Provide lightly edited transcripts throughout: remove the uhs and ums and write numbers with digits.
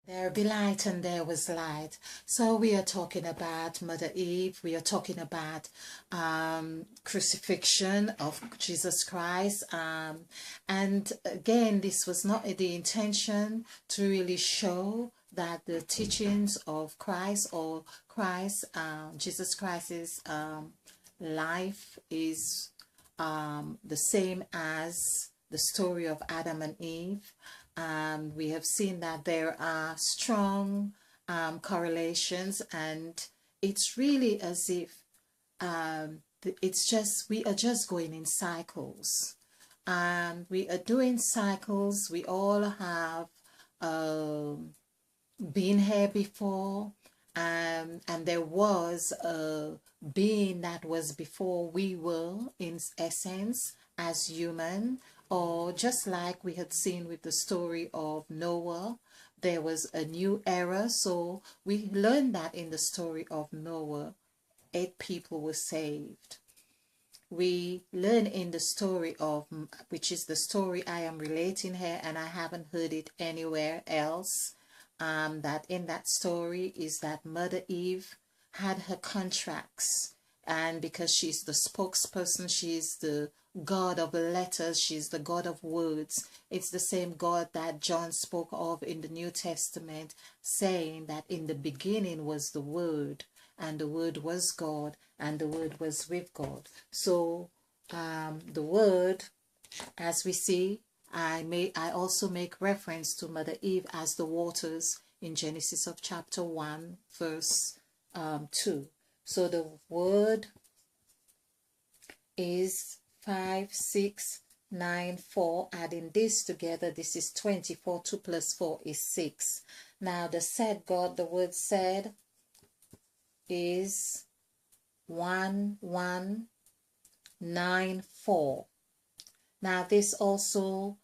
There be light and there was light. So we are talking about Mother Eve. We are talking about crucifixion of Jesus Christ. And again, this was not the intention to really show that the teachings of Christ or Jesus Christ's life is the same as the story of Adam and Eve. We have seen that there are strong correlations, and it's really as if we are just going in cycles. We are doing cycles. We all have been here before, and there was a being that was before we were, in essence, as human. Or just like we had seen with the story of Noah, there was a new era. So we learned that in the story of Noah, 8 people were saved. We learn in the story of, which is the story I am relating here, and I haven't heard it anywhere else, that in that story is that Mother Eve had her contracts, and because she's the spokesperson, she's the God of letters, she's the God of words. It's the same God that John spoke of in the New Testament, saying that in the beginning was the Word, and the Word was God, and the Word was with God. So the Word, as we see, I also make reference to Mother Eve as the waters in Genesis of chapter 1, verse 2. So the Word is 5, 6, 9, 4. Adding this together, this is 24. 2 plus 4 is 6. Now the said God, the word said, is 1194. Now this also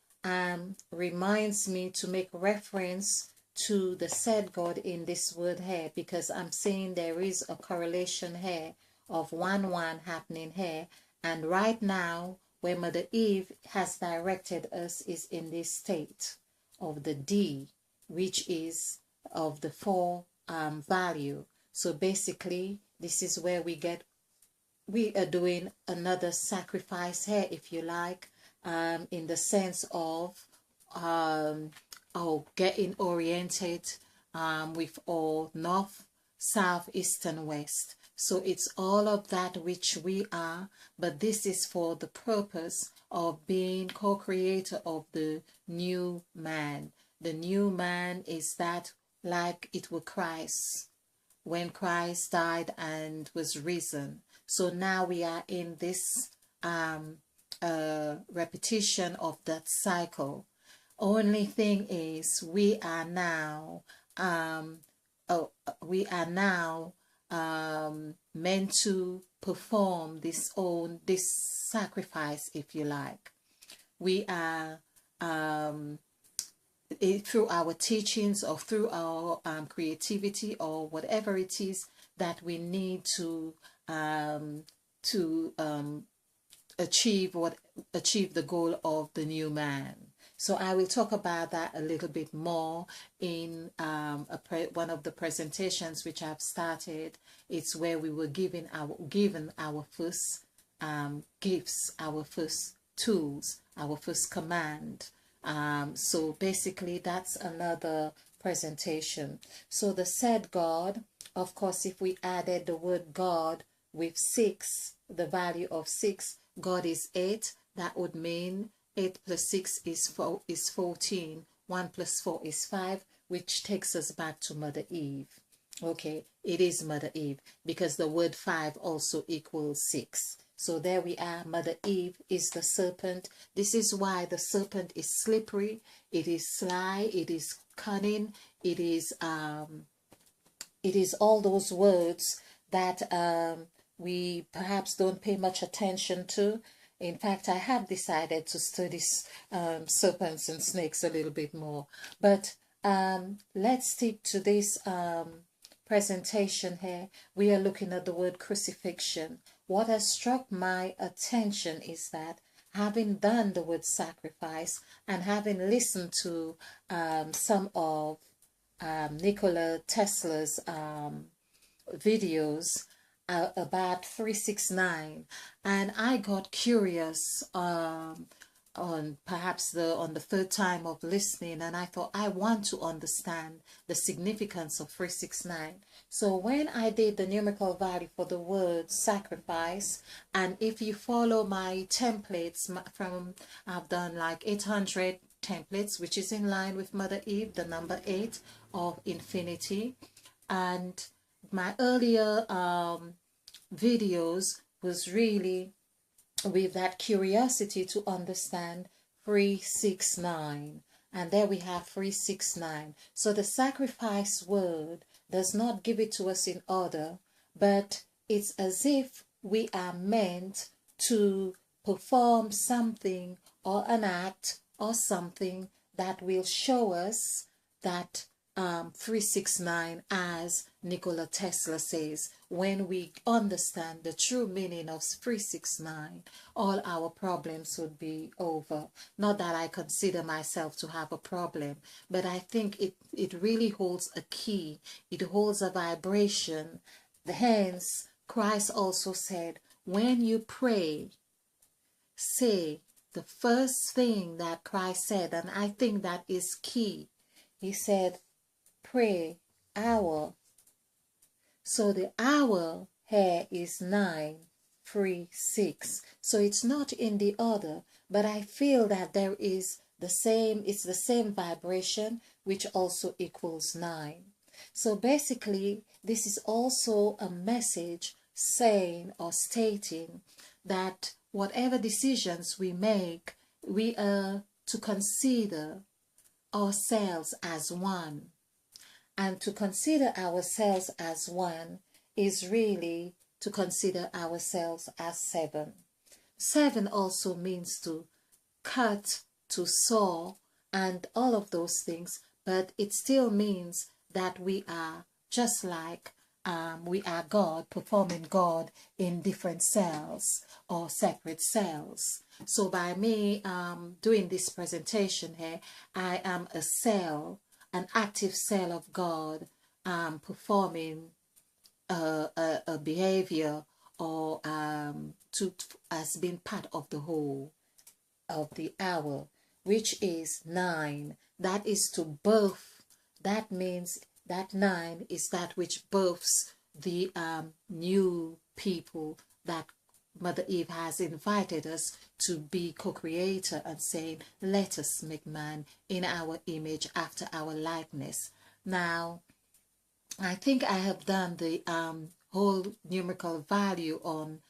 reminds me to make reference to the said God in this word here, because I'm saying there is a correlation here of 1 happening here. And right now, where Mother Eve has directed us is in this state of the D, which is of the 4 value. So basically, this is where we are doing another sacrifice here, if you like, in the sense of getting oriented with all north, south, east, and west. So it's all of that which we are, but this is for the purpose of being co-creator of the new man. The new man is that like it were Christ, when Christ died and was risen. So now we are in this repetition of that cycle. Only thing is we are now meant to perform this sacrifice, if you like. We are through our teachings or through our creativity or whatever it is that we need to achieve the goal of the new man. So I will talk about that a little bit more in one of the presentations which I've started. It's where we were given our first gifts, our first tools, our first command. So basically that's another presentation. So the said God, of course, if we added the word God with 6, the value of 6, God is 8, that would mean 8 plus 6 is 14. 1 plus 4 is 5, which takes us back to Mother Eve. Okay, it is Mother Eve because the word 5 also equals 6. So there we are. Mother Eve is the serpent. This is why the serpent is slippery. It is sly. It is cunning. It is all those words that we perhaps don't pay much attention to. In fact, I have decided to study serpents and snakes a little bit more. But let's stick to this presentation here. We are looking at the word crucifixion. What has struck my attention is that having done the word sacrifice and having listened to some of Nikola Tesla's videos about 369, and I got curious on perhaps on the third time of listening, and I thought I want to understand the significance of 369. So when I did the numerical value for the word sacrifice, and if you follow my templates from, I've done like 800 templates, which is in line with Mother Eve, the number 8 of infinity. And my earlier videos was really with that curiosity to understand 369, and there we have 369. So the sacrifice word does not give it to us in order, but it's as if we are meant to perform something or an act or something that will show us that 369, as Nikola Tesla says. When we understand the true meaning of 369, all our problems would be over. Not that I consider myself to have a problem, but I think it really holds a key. It holds a vibration. Hence, Christ also said, when you pray, say the first thing that Christ said, and I think that is key. He said, pray hour. So the hour here is 936. So it's not in the order, but I feel that there is the same, it's the same vibration, which also equals 9. So basically, this is also a message saying or stating that whatever decisions we make, we are to consider ourselves as one. And to consider ourselves as one is really to consider ourselves as 7. 7 also means to cut, to saw, and all of those things, but it still means that we are just like we are God, performing God in different cells or separate cells. So by me doing this presentation here, I am a cell, an active cell of God, performing a behavior or as being part of the whole of the hour, which is 9. That is to birth. That means that 9 is that which births the new people that Mother Eve has invited us to be co-creator and saying, let us make man in our image after our likeness. Now, I think I have done the whole numerical value on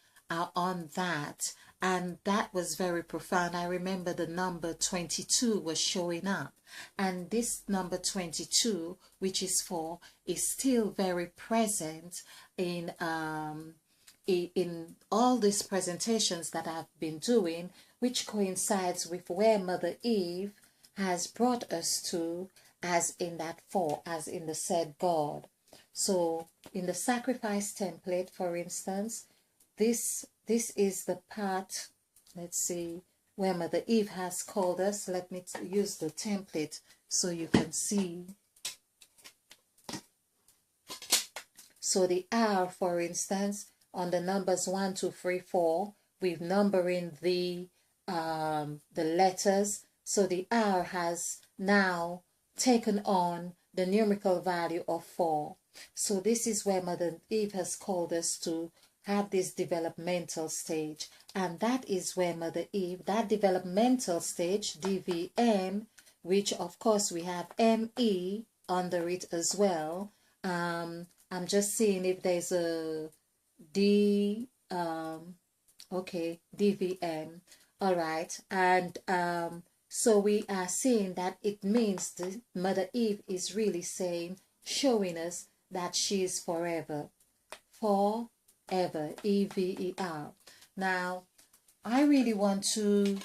that, and that was very profound. I remember the number 22 was showing up, and this number 22, which is 4, is still very present in all these presentations that I've been doing, which coincides with where Mother Eve has brought us to, as in that 4, as in the said God. So in the sacrifice template, for instance, this is the part, let's see, where Mother Eve has called us. Let me use the template so you can see. So the R, for instance, on the numbers 1, 2, 3, 4, we're numbering the letters. So the R has now taken on the numerical value of 4. So this is where Mother Eve has called us to have this developmental stage. And that is where Mother Eve, that developmental stage, DVM, which of course we have ME under it as well. I'm just seeing if there's a D, okay, DVM. All right. And so we are seeing that it means the Mother Eve is really saying, showing us that she is forever. Forever. EVER. Now, I really want to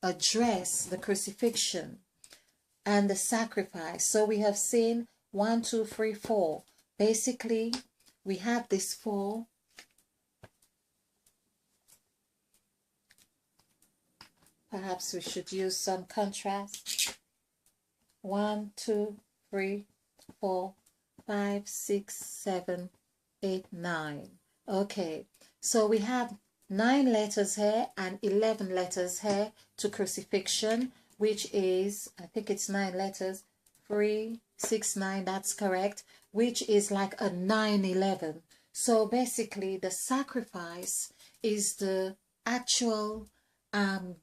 address the crucifixion and the sacrifice. So we have seen 1, 2, 3, 4. Basically, we have this 4. Perhaps we should use some contrast. 1, 2, 3, 4, 5, 6, 7, 8, 9. Okay, so we have 9 letters here and 11 letters here to crucifixion, which is, I think it's 9 letters, 3, 6, 9, that's correct, which is like a 9/11. So basically the sacrifice is the actual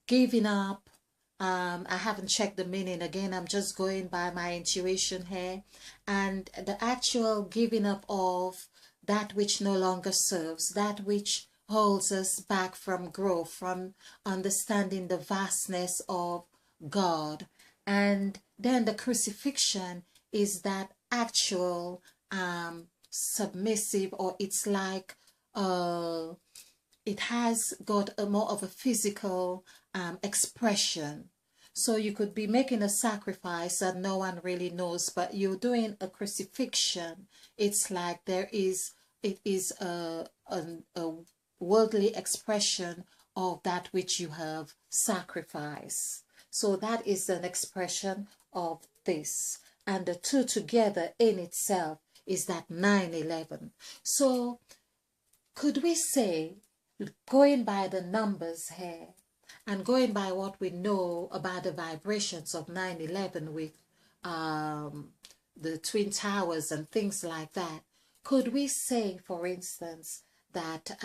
giving up. I haven't checked the meaning again. I'm just going by my intuition here. And the actual giving up of that which no longer serves, that which holds us back from growth, from understanding the vastness of God. And then the crucifixion is that actual submissive, or it's like it has got a more of a physical expression. So you could be making a sacrifice that no one really knows, but you're doing a crucifixion. It's like it is a worldly expression of that which you have sacrificed. So that is an expression of this. And the two together in itself is that 9/11. So could we say, going by the numbers here and going by what we know about the vibrations of 9/11 with the Twin Towers and things like that, could we say, for instance, that,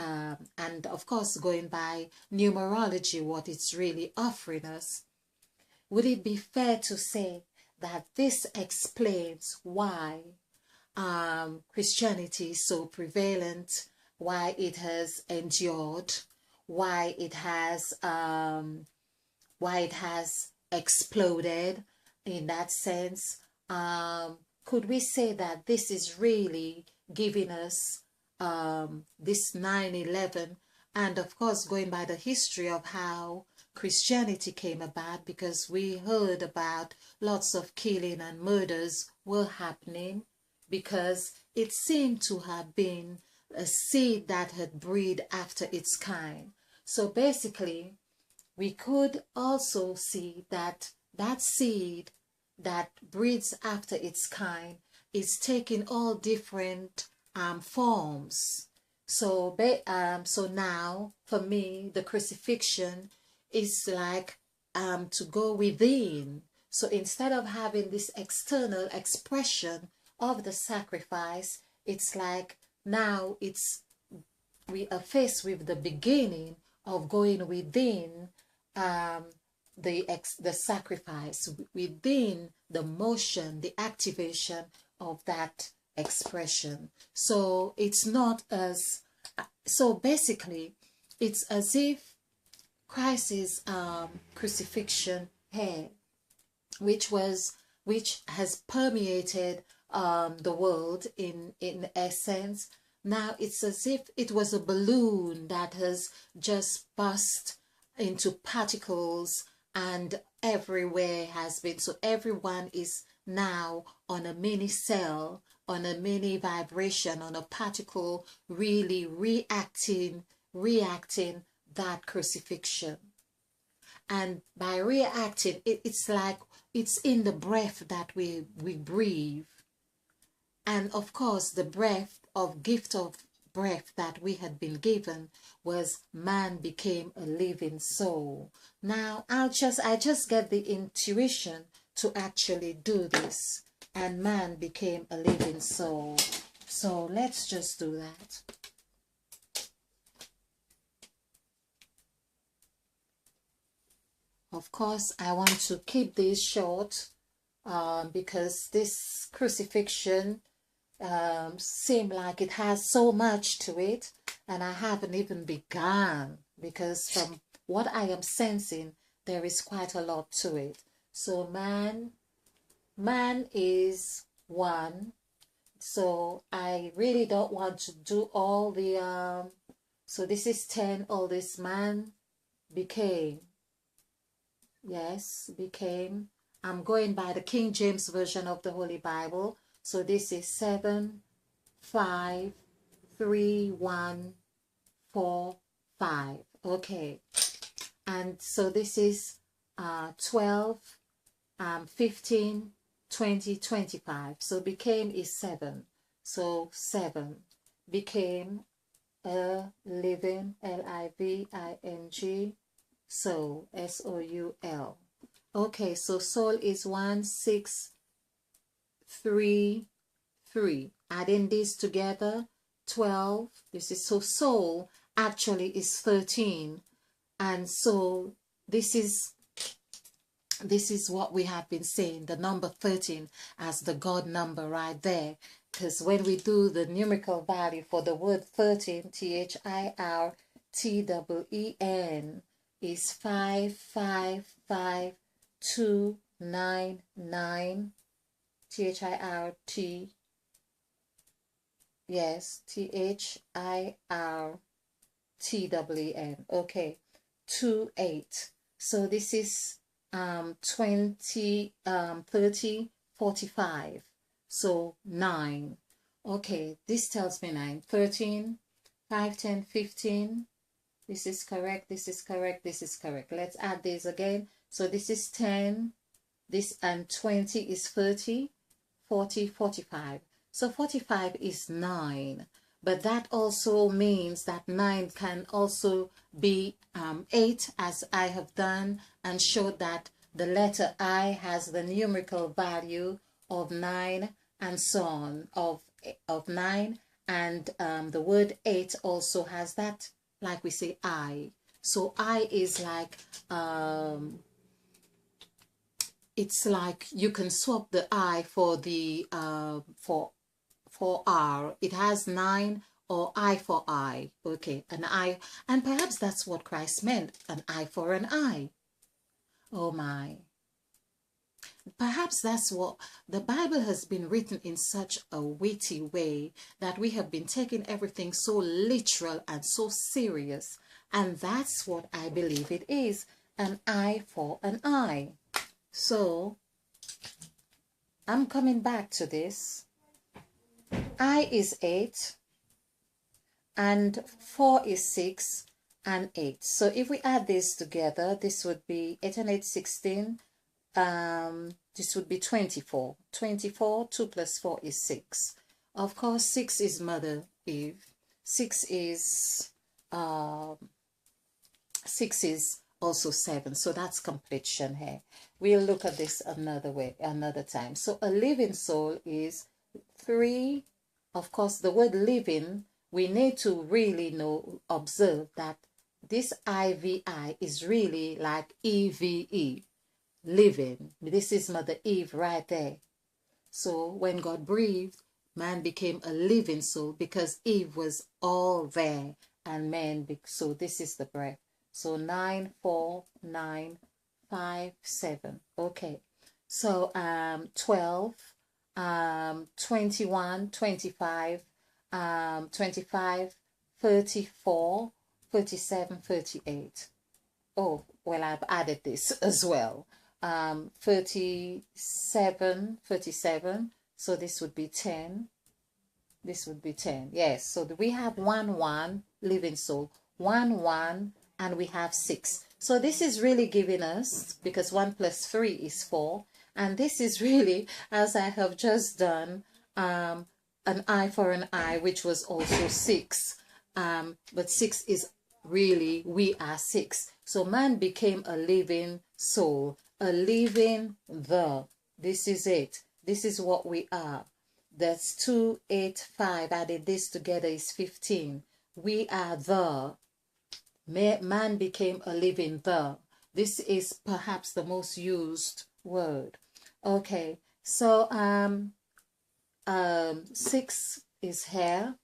and of course going by numerology, what it's really offering us, would it be fair to say that this explains why Christianity is so prevalent, why it has endured, why it has exploded in that sense? Could we say that this is really giving us this 9/11, and of course going by the history of how Christianity came about, because we heard about lots of killing and murders were happening because it seemed to have been a seed that had breed after its kind. So basically, we could also see that that seed that breeds after its kind is taking all different forms. So now, for me, the crucifixion is like to go within. So instead of having this external expression of the sacrifice, it's like now we are faced with the beginning of going within the sacrifice, within the motion, the activation of that expression. So it's not as, so basically it's as if Christ's crucifixion here, which has permeated the world in essence. Now it's as if it was a balloon that has just burst into particles, and everywhere has been. So everyone is now on a mini cell, on a mini vibration, on a particle, really reacting that crucifixion. And by reacting, it's like it's in the breath that we breathe. And of course, the gift of breath that we had been given was man became a living soul. Now, I just get the intuition to actually do this, and man became a living soul. So let's just do that. Of course, I want to keep this short because this crucifixion seems like it has so much to it, and I haven't even begun, because from what I am sensing, there is quite a lot to it. So man is one. So I really don't want to do all the so this is 10. All this man became. Yes, became. I'm going by the King James Version of the Holy Bible. So this is 7, 5, 3, 1, 4, 5. Okay. And so this is 12, 15, 20, 25. So became is 7. So 7 became a living, Living, soul, Soul. Okay, so soul is 1633. Adding these together, 12. This is so soul actually is 13. And so this is what we have been saying, the number 13 as the God number right there. Because when we do the numerical value for the word 13, THIRTEN, is 555299. THIRT, yes, THIRTWEN. Okay, 28. So this is 20, 30, 45. So 9. Okay, this tells me 9. 13, 5, 10, 15. This is correct, this is correct, this is correct. Let's add these again. So this is 10, this and 20 is 30, 40, 45. So 45 is 9. But that also means that 9 can also be 8, as I have done and showed that the letter I has the numerical value of 9 and so on, of 9. And the word 8 also has that, like we say I. So I is like, it's like you can swap the I for the, for R. It has 9 or I for I. Okay, an I. And perhaps that's what Christ meant, an eye for an eye. Oh my. Perhaps that's what the Bible has been written in such a witty way that we have been taking everything so literal and so serious. And that's what I believe it is, an eye for an eye. So I'm coming back to this. I is 8 and 4 is 6 and 8. So if we add this together, this would be 8 and 8, 16. This would be 24. 24, 2 plus 4 is 6. Of course, 6 is Mother Eve. 6 is also 7. So that's completion here. We'll look at this another way, another time. So a living soul is 3. Of course, the word living, we need to really observe that this IVI is really like EVE, living. This is Mother Eve right there. So when God breathed, man became a living soul because Eve was all there and man, so this is the breath. So 9, 4, 9, 5, 7. Okay. So 12, 21, 25, 25, 34, 37, 38. Oh, well, I've added this as well. 37, 37. So this would be 10. This would be 10. Yes. So we have 1, 1, living soul, 1, 1, and we have 6. So this is really giving us, because 1 plus 3 is 4. And this is really, as I have just done, an eye for an eye, which was also 6. But 6 is really, we are 6. So man became a living soul, a living this is it. This is what we are. That's 2, 8, 5. Added this together is 15. We are man became a living This is perhaps the most used word. Okay, so 6 is here.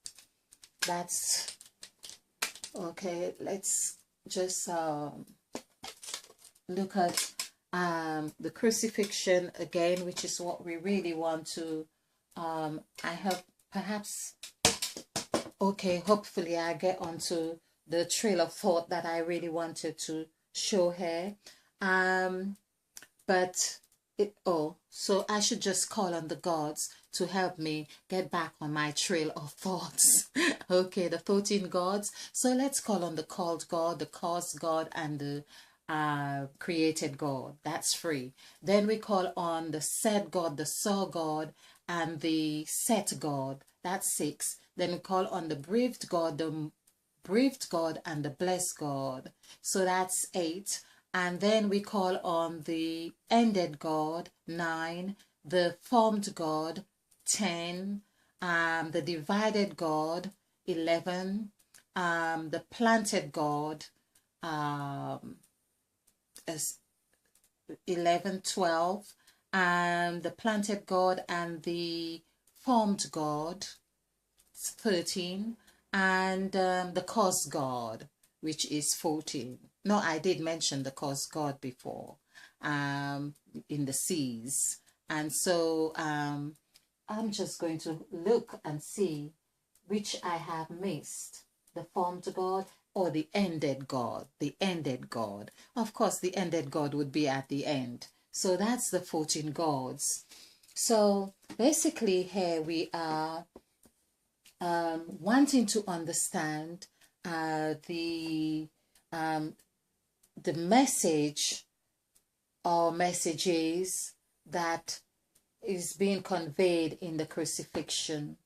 That's okay. Let's just look at the crucifixion again, which is what we really want to. I have perhaps. Okay, hopefully I get onto the trail of thought that I really wanted to show here. So I should just call on the gods to help me get back on my trail of thoughts. Okay, the 13 gods. So let's call on the called God, the caused God, and the created God. That's 3. Then we call on the Set God, the Saw God, and the Set God. That's 6. Then we call on the Breathed God, the Breathed God, and the Blessed God. So that's 8. And then we call on the Ended God, 9. The Formed God, 10. The Divided God, 11. The Planted God, 11, 12, and the Planted God and the Formed God, 13, and the Caused God, which is 14. No, I did mention the Caused God before, in the seas. And so I'm just going to look and see which I have missed. The Formed God or the Ended God. The Ended God. Of course, the Ended God would be at the end. So that's the 14 gods. So basically here we are wanting to understand the message or messages that is being conveyed in the crucifixion.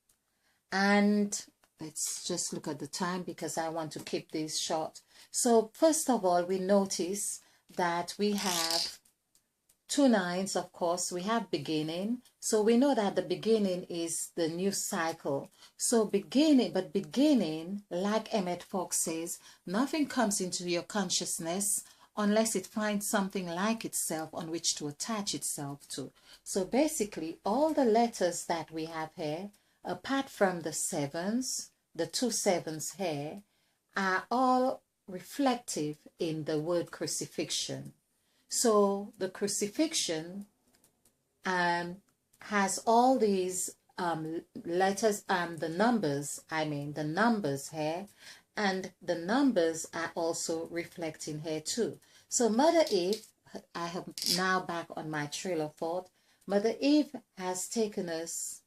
And let's just look at the time because I want to keep this short. So first of all, we notice that we have 2 9s, of course. We have beginning. So we know that the beginning is the new cycle. So beginning, like Emmett Fox says, nothing comes into your consciousness unless it finds something like itself on which to attach itself to. So basically, all the letters that we have here, apart from the 7s, the 2 7s here, are all reflective in the word crucifixion. So the crucifixion has all these letters, the numbers here, and the numbers are also reflecting here too. So Mother Eve, I am now back on my trail of thought. Mother Eve has taken us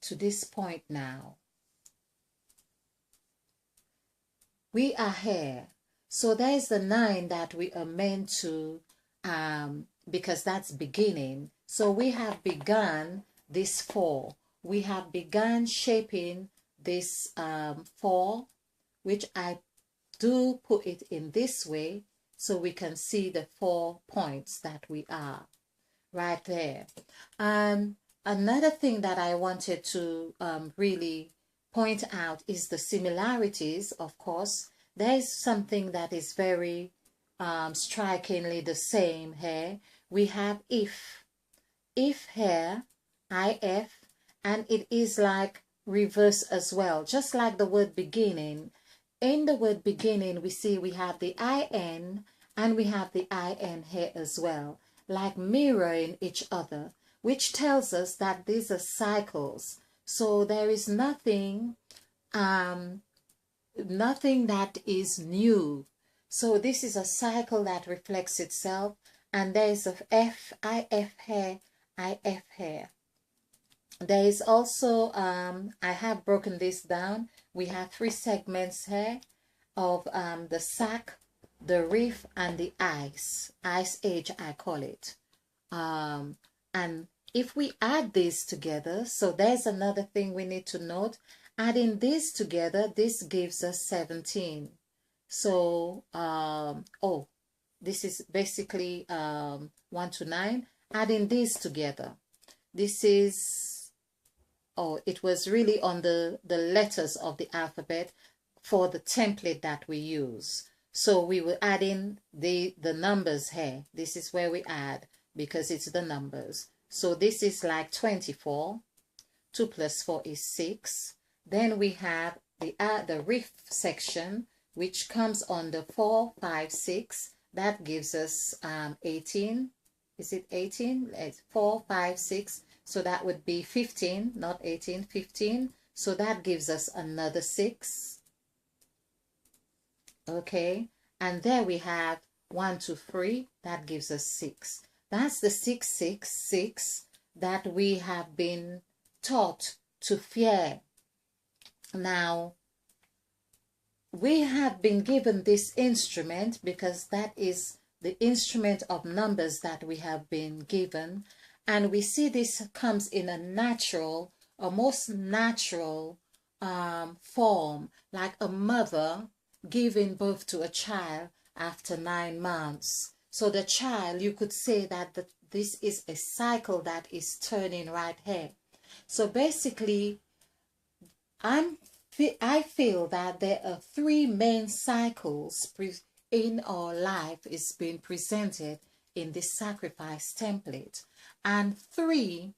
to this point now. We are here. So there's the 9 that we are meant to, because that's beginning. So we have begun this 4. We have begun shaping this 4, which I do put it in this way so we can see the 4 points that we are right there. Another thing that I wanted to really point out is the similarities. Of course, there is something that is very strikingly the same here. We have if here, if, and it is like reverse as well, just like the word beginning. In the word beginning, we see we have the in and we have the in here as well, like mirroring each other, which tells us that these are cycles. So there is nothing that is new. So this is a cycle that reflects itself, and there is a if here, if here. There is also, I have broken this down. We have 3 segments here of the sack, the reef, and the ice age, I call it. And if we add these together, so there's another thing we need to note. Adding these together, this gives us 17. So, this is basically 1 to 9. Adding these together, this is, it was really on the letters of the alphabet for the template that we use. So we will add in the numbers here. This is where we add because it's the numbers. So this is like 24. 2 plus 4 is 6. Then we have the reef section, which comes on the 4, 5, 6. That gives us 18. Is it 18? It's 4, 5, 6. So that would be 15, not 18, 15. So that gives us another 6. Okay. And there we have 1, 2, 3. That gives us 6. That's the 6, 6, 6 that we have been taught to fear. Now, we have been given this instrument because that is the instrument of numbers that we have been given. And we see this comes in a natural, a most natural form, like a mother giving birth to a child after 9 months. So the child, you could say that this is a cycle that is turning right here. So basically, I feel that there are 3 main cycles in our life is being presented in this sacrifice template. And three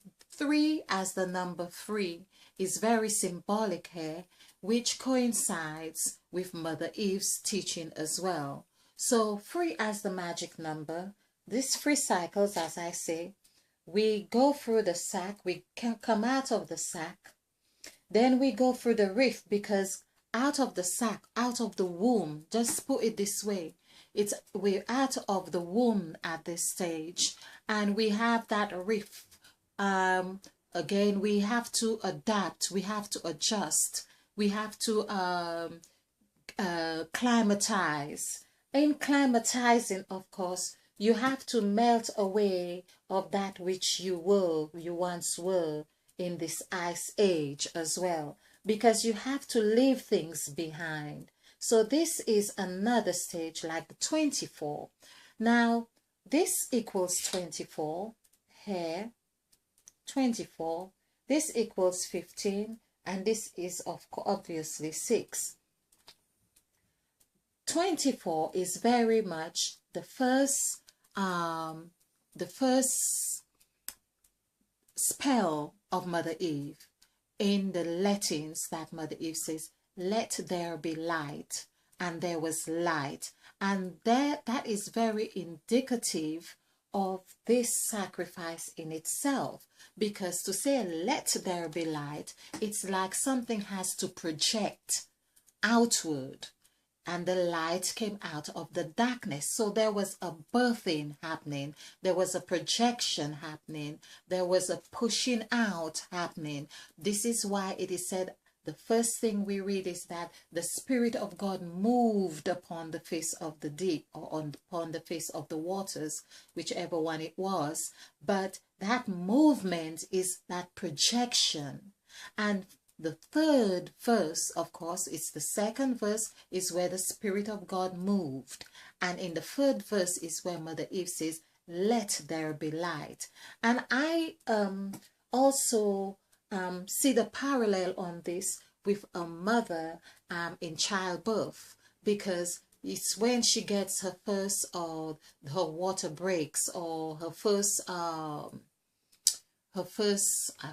as the number 3 is very symbolic here, which coincides with Mother Eve's teaching as well. So 3 as the magic number, these 3 cycles, as I say, we go through the sac, we can come out of the sac, then we go through the rift, because out of the sac, out of the womb, just put it this way, we're out of the womb at this stage, and we have that rift. Again, we have to adapt, we have to adjust, we have to climatize. In climatizing, of course, you have to melt away of that which you once were in this ice age as well, because you have to leave things behind. So this is another stage, like the 24. Now, this equals 24 here, 24. This equals 15, and this is obviously 6. 24 is very much the first spell of Mother Eve. In the Latins, that Mother Eve says, "Let there be light," and there was light. And that is very indicative of this sacrifice in itself, because to say "let there be light," it's like something has to project outward, and the light came out of the darkness. So there was a birthing happening, there was a projection happening, there was a pushing out happening. This is why it is said, the first thing we read is that the Spirit of God moved upon the face of the deep, or upon the face of the waters, whichever one it was. But that movement is that projection. And the third verse, of course, it's the second verse, is where the Spirit of God moved. And in the third verse is where Mother Eve says, "Let there be light." And I also see the parallel on this with a mother in childbirth, because it's when she gets her first, or her water breaks, or her first, I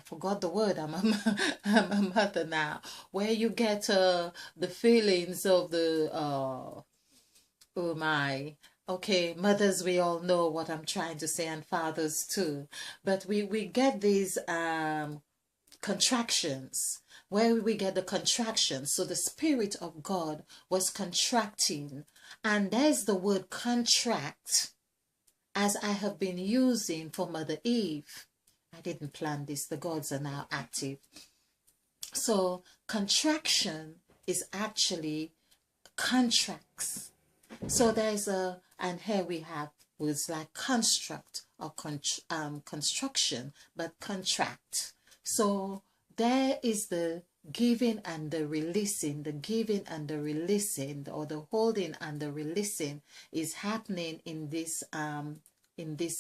forgot the word, I'm a mother now, where you get the feelings of the, oh my, okay, mothers, we all know what I'm trying to say, and fathers too, but we get these contractions, where we get the contractions. So the Spirit of God was contracting, and there's the word contract, as I have been using for Mother Eve. I didn't plan this, the gods are now active. So contraction is actually contracts. So there's and here we have words like construct, or construction, but contract. So there is the giving and the releasing, the giving and the releasing, or the holding and the releasing is happening in this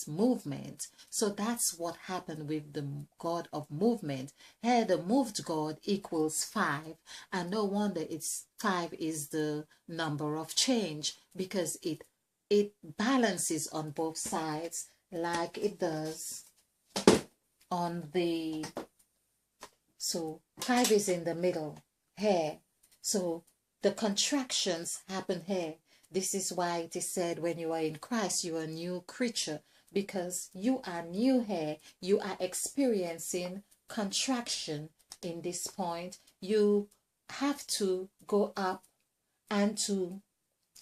movement. So that's what happened with the God of movement. Here the moved God equals 5, and no wonder 5 is the number of change, because it balances on both sides, like it does on the, so 5 is in the middle here. So the contractions happen here. This is why it is said, when you are in Christ, you are a new creature, because you are new here. You are experiencing contraction in this point. You have to go up and to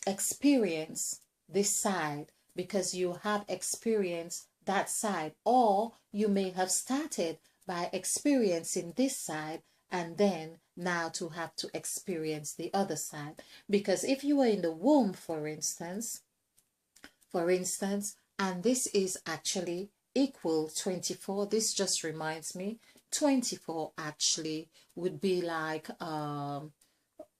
experience this side, because you have experienced that side, or you may have started by experiencing this side and then now to have to experience the other side. Because if you were in the womb, for instance, and this is actually equal 24, this just reminds me 24 actually would be like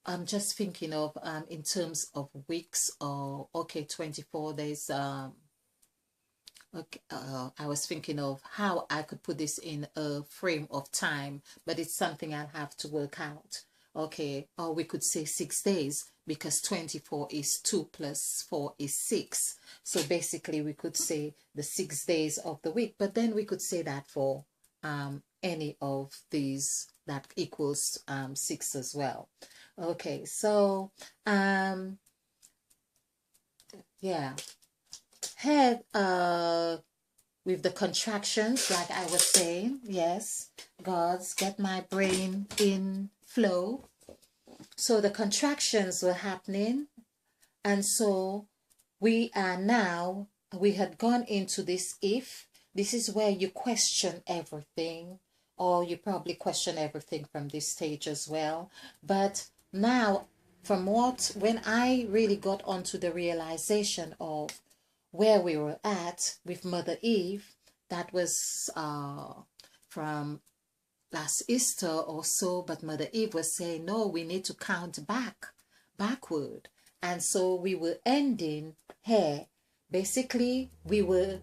I'm just thinking of in terms of weeks, or okay, 24 days. Okay, I was thinking of how I could put this in a frame of time, but it's something I'll have to work out. Okay, or we could say 6 days, because 24 is 2 plus 4 is 6. So basically we could say the 6 days of the week, but then we could say that for any of these that equals 6 as well. Okay, so yeah, head with the contractions, like I was saying, yes, God's get my brain in flow. So the contractions were happening, and so we had gone into this if. This is where you question everything, or you probably question everything from this stage as well. But now, when I really got onto the realization of where we were at with Mother Eve, that was from last Easter or so, but Mother Eve was saying, no, we need to count backward. And so we were ending here. Basically, we were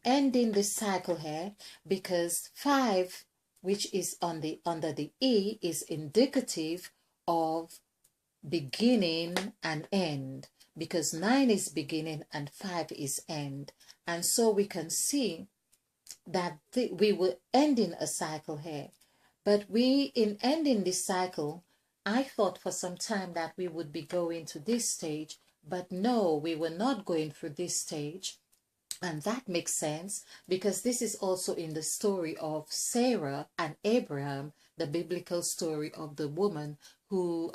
ending this cycle here, because 5, which is under the E, is indicative of beginning and end, because 9 is beginning and 5 is end. And so we can see that we were ending a cycle here. But in ending this cycle, I thought for some time that we would be going to this stage, but no, we were not going through this stage. And that makes sense, because this is also in the story of Sarah and Abraham, the biblical story of the woman who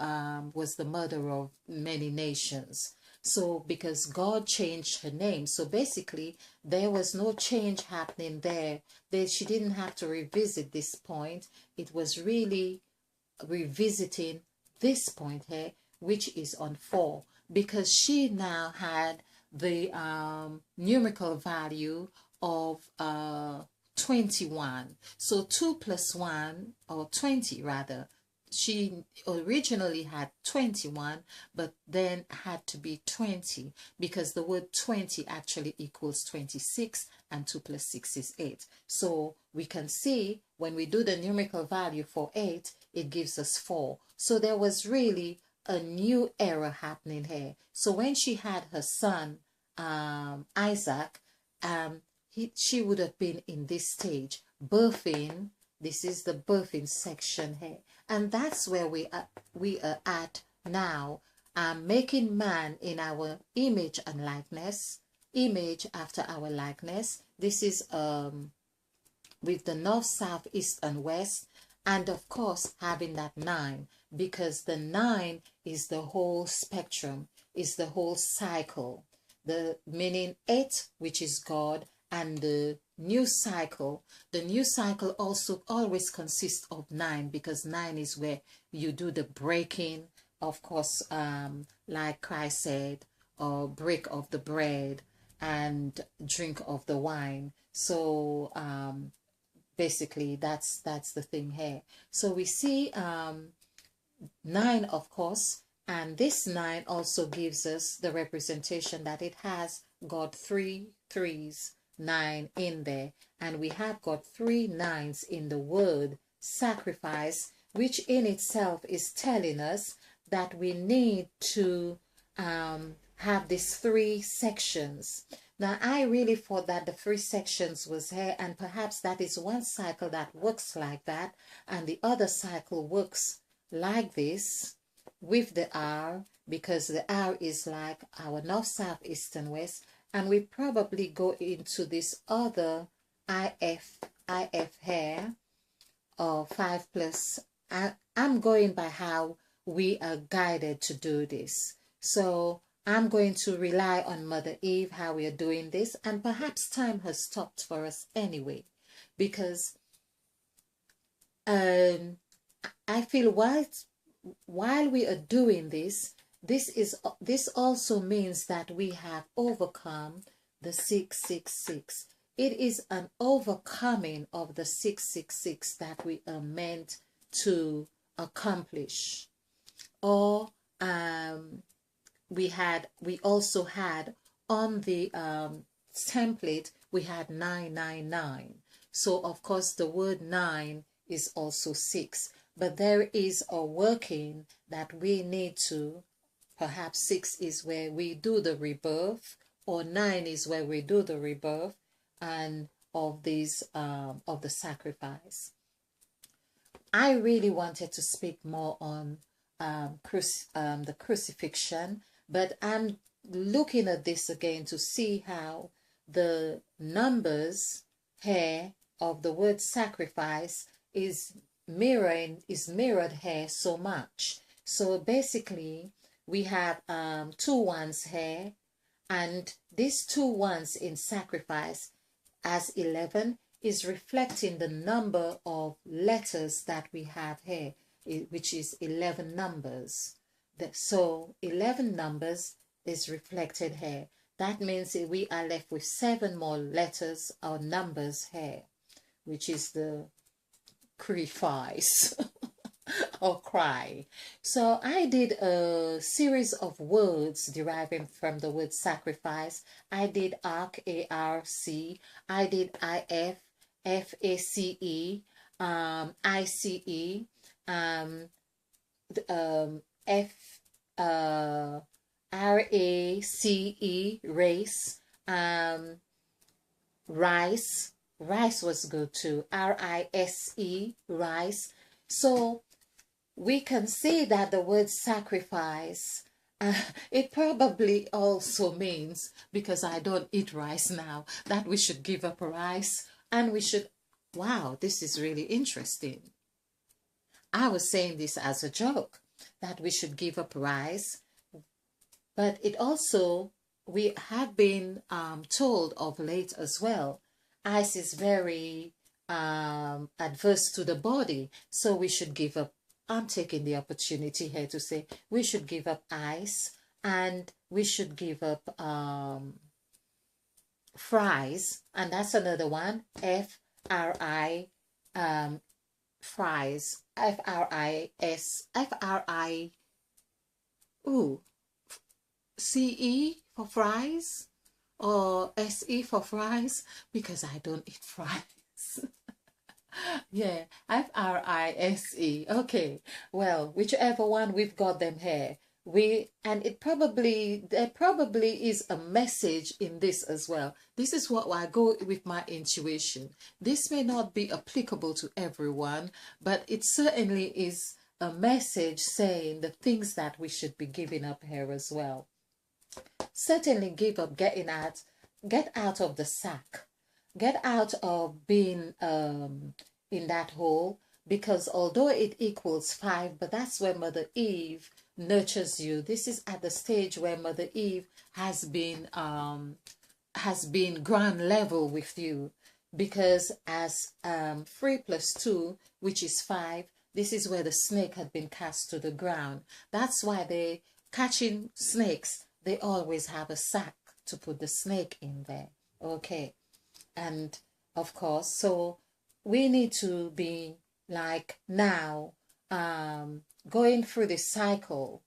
was the mother of many nations. So because God changed her name, so basically there was no change happening there. She didn't have to revisit this point. It was really revisiting this point here, which is on 4, because she now had the numerical value of 21. So 2 plus 1, or 20 rather, she originally had 21, but then had to be 20, because the word 20 actually equals 26, and 2 plus 6 is 8. So we can see when we do the numerical value for 8, it gives us 4. So there was really a new era happening here. So when she had her son Isaac, she would have been in this stage, birthing. This is the birthing section here, and that's where we are at now, making man in our image and likeness, image after our likeness. This is with the north, south, east, and west, and of course having that 9, because the 9 is the whole spectrum, is the whole cycle. The meaning 8, which is God, and the new cycle. The new cycle also always consists of 9, because 9 is where you do the breaking, of course, like Christ said, or break of the bread and drink of the wine. So basically that's the thing here. So we see 9, of course, and this 9 also gives us the representation that it has got 3 3s, 9 in there, and we have got 3 9s in the word sacrifice, which in itself is telling us that we need to have these 3 sections. Now, I really thought that the 3 sections was here, and perhaps that is one cycle that works like that, and the other cycle works like this with the R, because the R is like our north, south, east, and west, and we probably go into this other IF here, or 5 plus. I'm going by how we are guided to do this. So I'm going to rely on Mother Eve, how we are doing this, and perhaps time has stopped for us anyway, because I feel while we are doing this, this also means that we have overcome the 666. It is an overcoming of the 666 that we are meant to accomplish. Or we also had on the template, we had 999. So of course the word 9 is also 6, but there is a working that we need to, perhaps 6 is where we do the rebirth, or 9 is where we do the rebirth and of these of the sacrifice. I really wanted to speak more on the crucifixion, but I'm looking at this again to see how the numbers here of the word sacrifice is mirrored here so much. So basically we have 2 ones here, and these 2 ones in sacrifice as 11 is reflecting the number of letters that we have here, which is 11 numbers. So 11 numbers is reflected here. That means we are left with 7 more letters or numbers here, which is the crucifix or cry. So I did a series of words deriving from the word sacrifice. I did arc, A-R-C. I did I-F, F-A-C-E, I-C-E, F, R-A-C-E, race, rice. Rice was good too. R-I-S-E, rice. So we can see that the word sacrifice, it probably also means, because I don't eat rice now, that we should give up rice and we should, wow, this is really interesting. I was saying this as a joke, that we should give up rice, but it also, we have been told of late as well, ice is very adverse to the body, so we should give up. I'm taking the opportunity here to say we should give up ice, and we should give up fries, and that's another one, F-R-I, fries, F-R-I-S, F-R-I, ooh, C-E for fries, or S-E for fries, because I don't eat fries. Yeah, F-R-I-S-E. Okay, well, whichever one, we've got them here. And there probably is a message in this as well. This is what I go with my intuition. This may not be applicable to everyone, but it certainly is a message saying the things that we should be giving up here as well. Certainly give up get out of the sack. Get out of being in that hole, because although it equals 5, but that's where Mother Eve nurtures you. This is at the stage where Mother Eve has been ground level with you, because as 3 plus 2, which is 5, this is where the snake had been cast to the ground. That's why they catching snakes, they always have a sack to put the snake in there. Okay. And of course, so we need to be like now going through this cycle.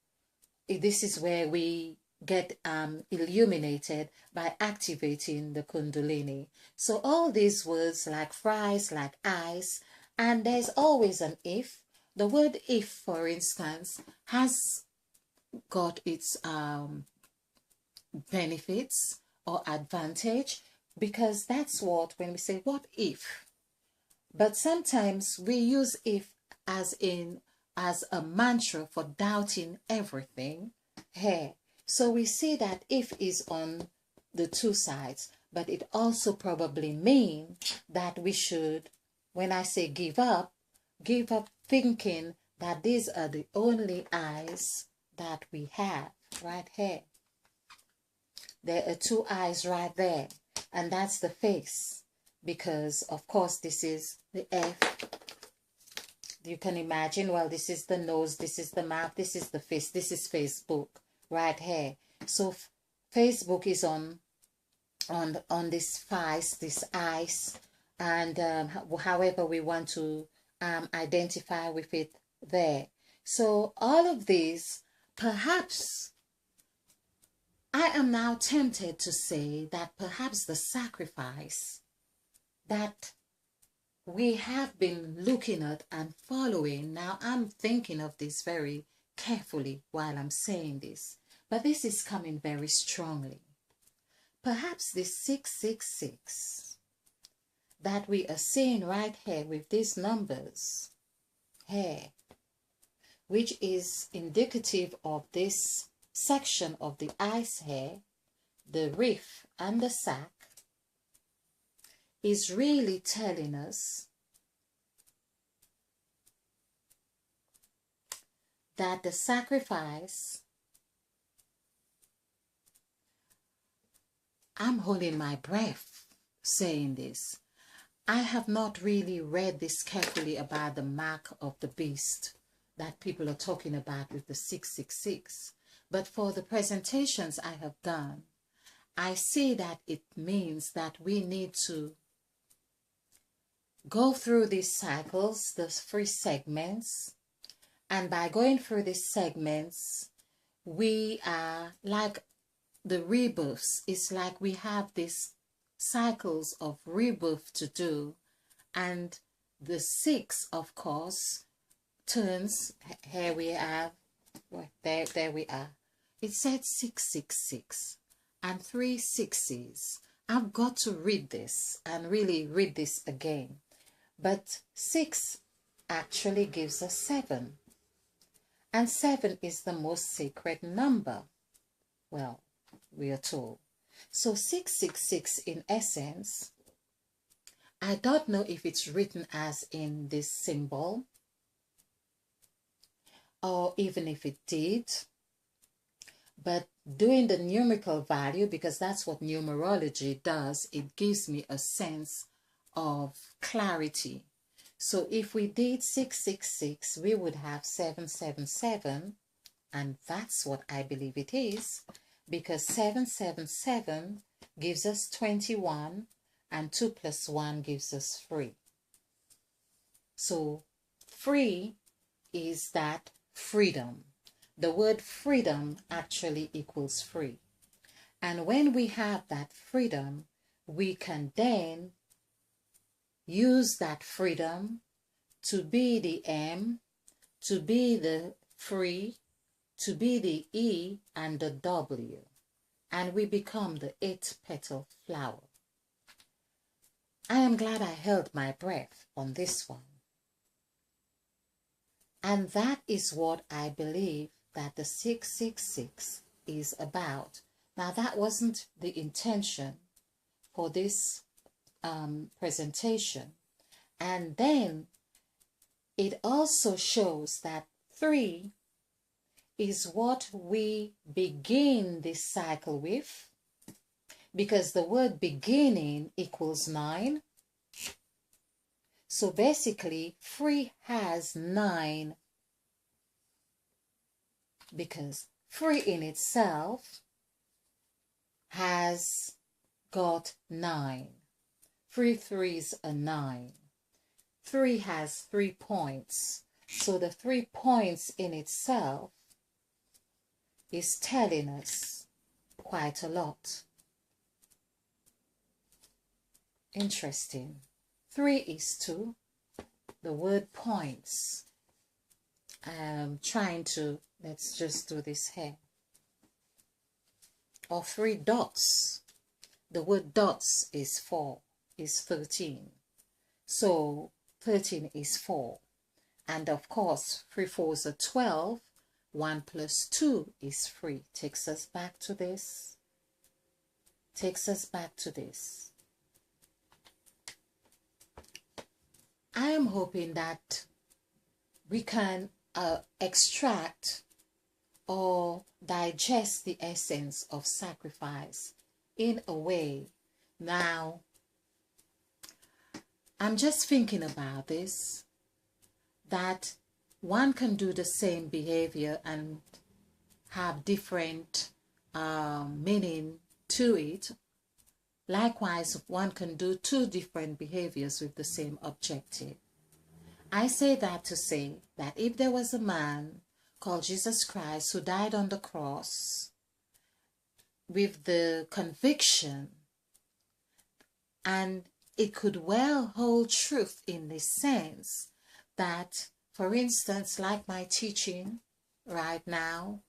This is where we get illuminated by activating the Kundalini. So all these words like fries, like ice, and there's always an if. The word if, for instance, has got its benefits or advantage, because that's what, when we say what if, but sometimes we use if as a mantra for doubting everything here. So we see that if is on the 2 sides, but it also probably means that we should, when I say give up thinking that these are the only eyes that we have right here. There are 2 eyes right there, and that's the face, because of course this is the F, You can imagine, well, this is the nose, this is the mouth, this is the face, this is Facebook right here. So Facebook is on this face, this eyes, and however we want to identify with it there. So all of these, perhaps I am now tempted to say that perhaps the sacrifice that we have been looking at and following, now I'm thinking of this very carefully while I'm saying this, but this is coming very strongly. Perhaps this 666 that we are seeing right here with these numbers here, which is indicative of this section of the ice hair, the reef and the sac, is really telling us that the sacrifice, I'm holding my breath saying this. I have not really read this carefully about the mark of the beast that people are talking about with the 666. But for the presentations I have done, I see that it means that we need to go through these cycles, the 3 segments, and by going through these segments, we are like the rebirths. It's like we have these cycles of rebirth to do, and the 6, of course, turns, here we have, there we are. It said 666 and 3 6s. I've got to read this and really read this again. But 6 actually gives us 7. And 7 is the most sacred number. Well, we are told. So 666 in essence, I don't know if it's written as in this symbol, or even if it did, but doing the numerical value, because that's what numerology does, it gives me a sense of clarity. So if we did 666, we would have 777, and that's what I believe it is, because 777 gives us 21, and 2 plus 1 gives us 3. So 3 is that freedom. The word freedom actually equals free. And when we have that freedom, we can then use that freedom to be the M, to be the free, to be the E and the W. And we become the 8-petal flower. I am glad I held my breath on this one. And that is what I believe that the 666 is about. Now, that wasn't the intention for this presentation. And then it also shows that 3 is what we begin this cycle with, because the word beginning equals 9. So basically 3 has 9, because 3 in itself has got 9. 3 threes are 9. 3 has 3 points. So the 3 points in itself is telling us quite a lot. Interesting. 3 is 2. The word points. Trying to, let's just do this here. Or 3 dots. The word dots is 4, is 13. So 13 is 4. And of course, 3 fours are 12. 1 plus 2 is 3. Takes us back to this. Takes us back to this. I am hoping that we can extract or digest the essence of sacrifice in a way. Now, I'm just thinking about this, that one can do the same behavior and have different meaning to it. Likewise, one can do two different behaviors with the same objective. I say that to say that if there was a man called Jesus Christ who died on the cross with the conviction, and it could well hold truth in this sense that, for instance, like my teaching right now,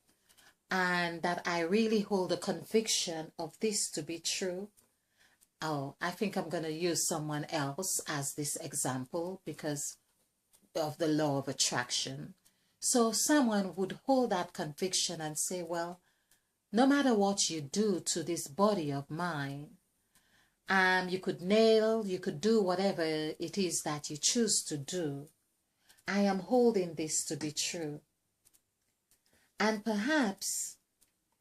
and that I really hold a conviction of this to be true. Oh, I think I'm going to use someone else as this example because of the law of attraction. So someone would hold that conviction and say, well, no matter what you do to this body of mine, you could nail, you could do whatever it is that you choose to do, I am holding this to be true. And perhaps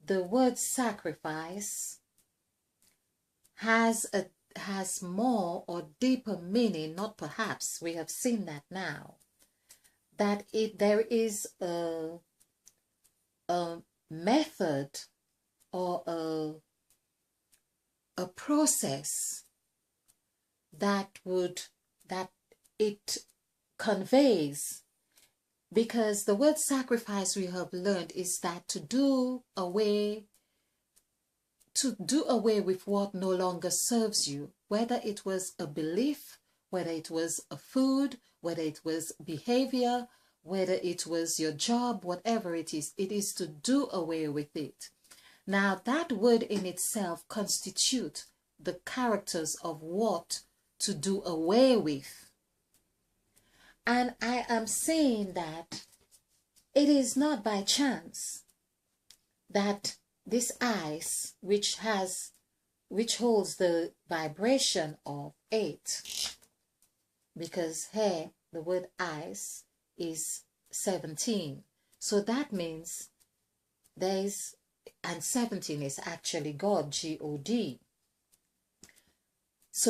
the word sacrifice has more or deeper meaning, not perhaps, we have seen that now, that there is a method or a process that it conveys, because the word sacrifice, we have learned, is that to do away with what no longer serves you, whether it was a belief, whether it was a food, whether it was behavior, whether it was your job, whatever it is to do away with it. Now, that word in itself constitutes the characters of what to do away with. And I am saying that it is not by chance that this ice, which holds the vibration of 8, because here the word ice is 17. So that means and 17 is actually God, God. So